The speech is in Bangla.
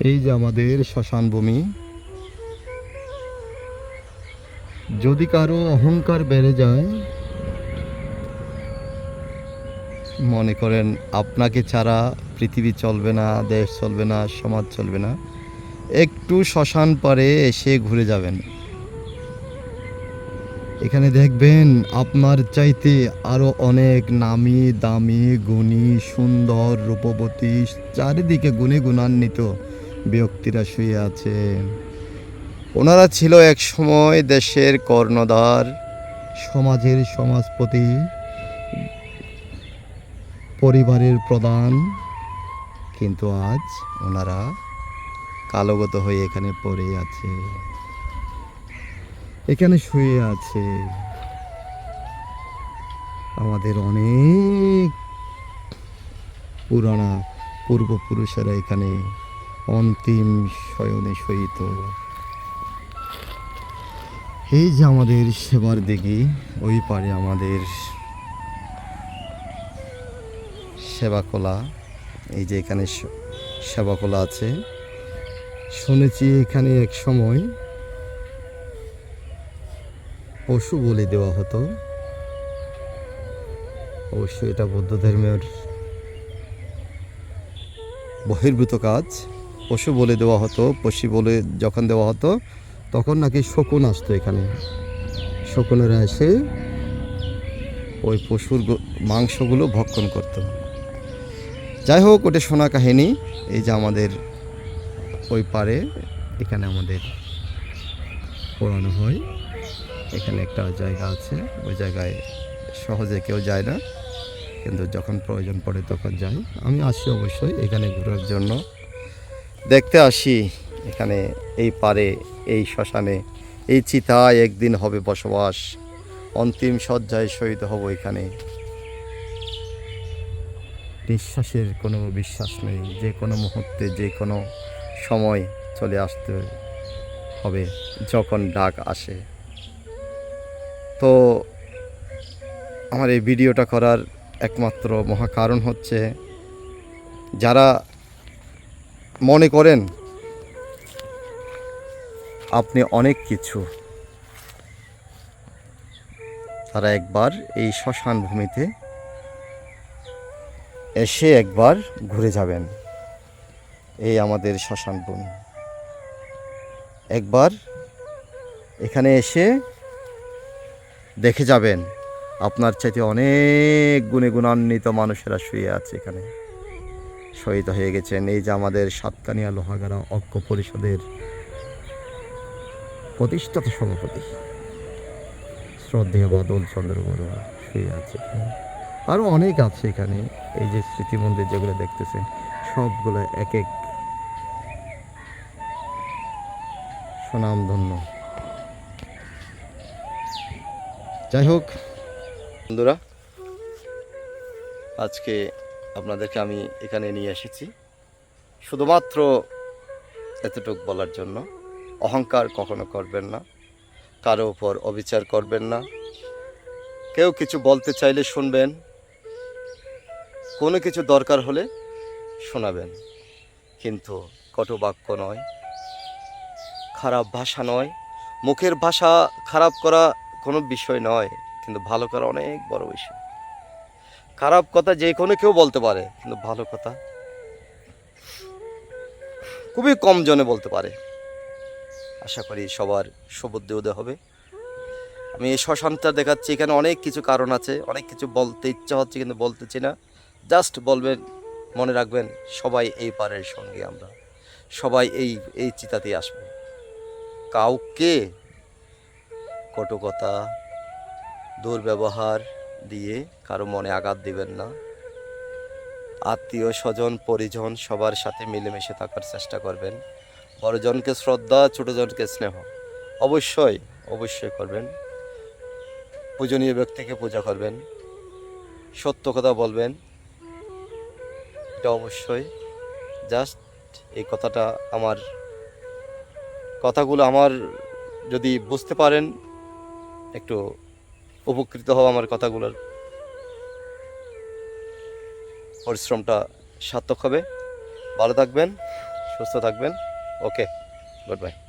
এই যে আমাদের শ্মশান ভূমি। যদি কারো অহংকার বেড়ে যায়, মনে করেন আপনাকে ছাড়া পৃথিবী চলবে না, দেশ চলবে না, সমাজ চলবে না, একটু শ্মশান পারে এসে ঘুরে যাবেন। এখানে দেখবেন আপনার চাইতে আরো অনেক নামি দামি গুণী সুন্দর রূপবতী চারিদিকে গুণে গুণান্বিত ব্যক্তিরা শুয়ে আছে। ওনারা ছিল এক সময় দেশের কর্ণধার, সমাজের সমাজপতি, পরিবারের প্রধান, কিন্তু আজ ওনারা কালগত হয়ে এখানে পড়ে আছে, এখানে শুয়ে আছে। আমাদের অনেক পুরানা পূর্বপুরুষেরা এখানে অন্তিম শয়নে শয়িত। এই যে আমাদের সেবার দিঘি, ওই পারে আমাদের সেবাকলা। এই যে এখানে সেবাকলা আছে। শুনেছি এখানে এক সময় পশু বলি দেওয়া হতো। অবশ্যই এটা বৌদ্ধ ধর্মের বহির্ভূত কাজ। পশু বলে দেওয়া হতো। পশু বলে যখন দেওয়া হতো তখন নাকি শকুন আসতো এখানে। শকুনেরা এসে ওই পশুর মাংসগুলো ভক্ষণ করত। যাই হোক, ওটা শোনা কাহিনী। এই যে আমাদের ওই পারে এখানে আমাদের পোড়ানো হয়। এখানে একটা জায়গা আছে, ওই জায়গায় সহজে কেউ যায় না, কিন্তু যখন প্রয়োজন পড়ে তখন যাই। আমি আসি অবশ্যই এখানে ঘোরার জন্য, দেখতে আসি। এখানে এই পারে, এই শ্মশানে, এই চিতায় একদিন হবে বসবাস। অন্তিম শয্যায় শহীদ হব এখানে। নিঃশ্বাসের কোনো বিশ্বাস নেই, যে কোনো মুহূর্তে যে কোনো সময় চলে আসতে হবে যখন ডাক আসে। তো আমার এই ভিডিওটা করার একমাত্র মহা কারণ হচ্ছে, যারা মনে করেন আপনি অনেক কিছু, তারা একবার এই শ্মশান ভূমিতে এসে একবার ঘুরে যাবেন। এই আমাদের শ্মশান ভূমি, একবার এখানে এসে দেখে যাবেন। আপনার চাইতে অনেক গুণে গুণান্বিত মানুষেরা শুয়ে আছে এখানে, শহীদ হয়ে গেছেন। এই যে আমাদের সাতকানিয়া লোহাগাড়া ঐক্য পরিষদের প্রতিষ্ঠাতা সভাপতি শ্রদ্ধেয় বাদল চন্দ্র বড়ুয়া শুয়ে আছে। আরও অনেক আছে এখানে। এই যে স্মৃতি মন্দির যেগুলো দেখতেছেন, সবগুলো এক এক সুনামধন্য। যাই হোক বন্ধুরা, আজকে আপনাদেরকে আমি এখানে নিয়ে এসেছি শুধুমাত্র এতটুকু বলার জন্য। অহংকার কখনো করবেন না, কারো উপর অবিচার করবেন না। কেউ কিছু বলতে চাইলে শুনবেন, কোনো কিছু দরকার হলে শোনাবেন, কিন্তু কটু বাক্য নয়, খারাপ ভাষা নয়। মুখের ভাষা খারাপ করা কোনো বিষয় নয়, কিন্তু ভালো করা অনেক বড় বিষয়। খারাপ কথা যে কোনো কেউ বলতে পারে, কিন্তু ভালো কথা খুবই কম জনে বলতে পারে। আশা করি সবার সুবুদ্ধি উদয় হবে। আমি এই শ্মশানটা দেখাচ্ছি, এখানে অনেক কিছু কারণ আছে, অনেক কিছু বলতে ইচ্ছা হচ্ছে কিন্তু বলতেছি না। জাস্ট বলবেন, মনে রাখবেন সবাই এই পারের সঙ্গে, আমরা সবাই এই চিতাতেই আসবো। কাউকে কটু কথা, দুর্ব্যবহার দিয়ে কারো মনে আঘাত দিবেন না। আত্মীয় স্বজন পরিজন সবার সাথে মিলেমিশে থাকার চেষ্টা করবেন। বড়জনকে শ্রদ্ধা, ছোটজনকে স্নেহ অবশ্যই অবশ্যই করবেন। পূজনীয় ব্যক্তিকে পূজা করবেন, সত্য কথা বলবেন, এটা অবশ্যই। জাস্ট এই কথাগুলো আমার যদি বুঝতে পারেন, একটু উপকৃত হওয়া, আমার কথাগুলোর পরিশ্রমটা সার্থক হবে। ভালো থাকবেন, সুস্থ থাকবেন। ওকে, গুড বাই।